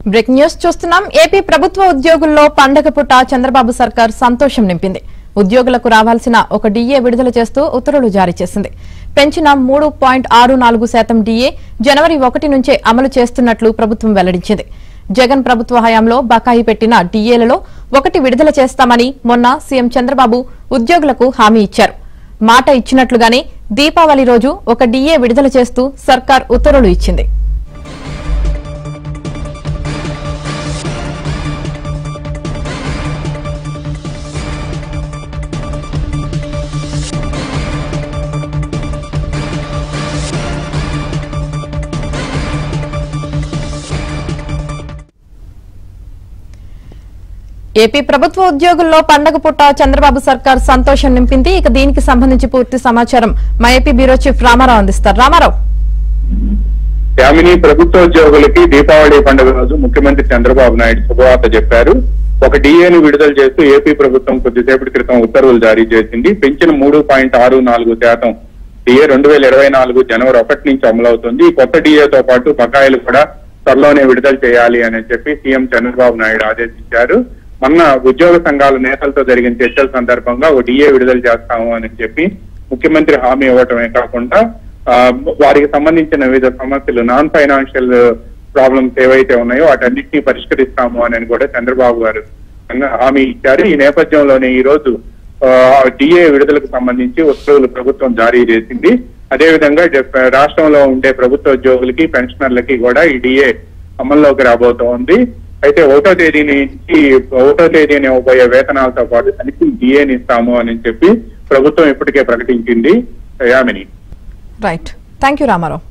Breaking news చూస్తున్నాం. AP ప్రభుత్వ ఉద్యోగుల్లో పండగ పూట చంద్రబాబు సర్కార్ సంతోషం నింపింది. ఉద్యోగులకు రావాల్సిన ఒక డిఏ విడుదల చేస్తూ ఉత్తర్వులు జారీ చేసింది. పెంచిన 3.64% డిఏ జనవరి 1 నుంచే అమలు చేస్తున్నట్లు ప్రభుత్వం వెల్లడించింది. జగన్ ప్రభుత్వ హయాంలో బకాయి పెట్టిన డిఏలలో ఒకటి విడుదల చేస్తామని మొన్న సీఎం చంద్రబాబు ఉద్యోగులకు హామీ ఇచ్చారు. మాట ఇచ్చినట్లుగానే దీపావళి రోజు ఒక డిఏ విడుదల చేస్తూ సర్కార్ ఉత్తర్వులు ఇచ్చింది. ఏపీ ప్రభుత్వ ఉద్యోగుల్లో పండగ పూట చంద్రబాబు సర్కార్ సంతోషం నింపింది. ఇక దీనికి సంబంధించి పూర్తి సమాచారం మా ఏపీ బ్యూరో చీఫ్ రామారావు అందిస్తారు. రామారావు. యామిని, ప్రభుత్వ ఉద్యోగులకి దీపావళి పండుగ రోజు ముఖ్యమంత్రి చంద్రబాబు నాయుడు శుభవార్త చెప్పారు. ఒక డిఏను విడుదల చేస్తూ ఏపీ ప్రభుత్వం కొద్దిసేపటి క్రితం ఉత్తర్వులు జారీ చేసింది. పెంచిన 3.64% డిఏ 2024 జనవరి 1 నుంచి అమలవుతుంది. ఈ కొత్త డిఏతో పాటు బకాయిలు కూడా త్వరలోనే విడుదల చేయాలి అని చెప్పి సీఎం చంద్రబాబు నాయుడు ఆదేశించారు. మొన్న ఉద్యోగ సంఘాల నేతలతో జరిగిన చర్చల సందర్భంగా ఒక డిఏ విడుదల చేస్తాము అని చెప్పి ముఖ్యమంత్రి హామీ ఇవ్వటమే కాకుండా వారికి సంబంధించిన వివిధ సమస్యలు, నాన్ ఫైనాన్షియల్ ప్రాబ్లమ్స్ ఏవైతే ఉన్నాయో వాటన్నిటినీ పరిష్కరిస్తాము అని కూడా చంద్రబాబు గారు హామీ ఇచ్చారు. ఈ నేపథ్యంలోనే ఈ రోజు డిఏ విడుదలకు సంబంధించి ఉత్తర్వులు ప్రభుత్వం జారీ చేసింది. అదేవిధంగా రాష్ట్రంలో ఉండే ప్రభుత్వ ఉద్యోగులకి, పెన్షనర్లకి కూడా ఈ డిఏ అమల్లోకి రాబోతోంది. అయితే 1వ తేదీ నుంచి 1వ తేదీని ఇవ్వబోయే వేతనాలతో పాటు తనిఖీ డిఏని ఇస్తాము అని చెప్పి ప్రభుత్వం ఇప్పటికే ప్రకటించింది. Yamini. Right. Thank you Ramarao.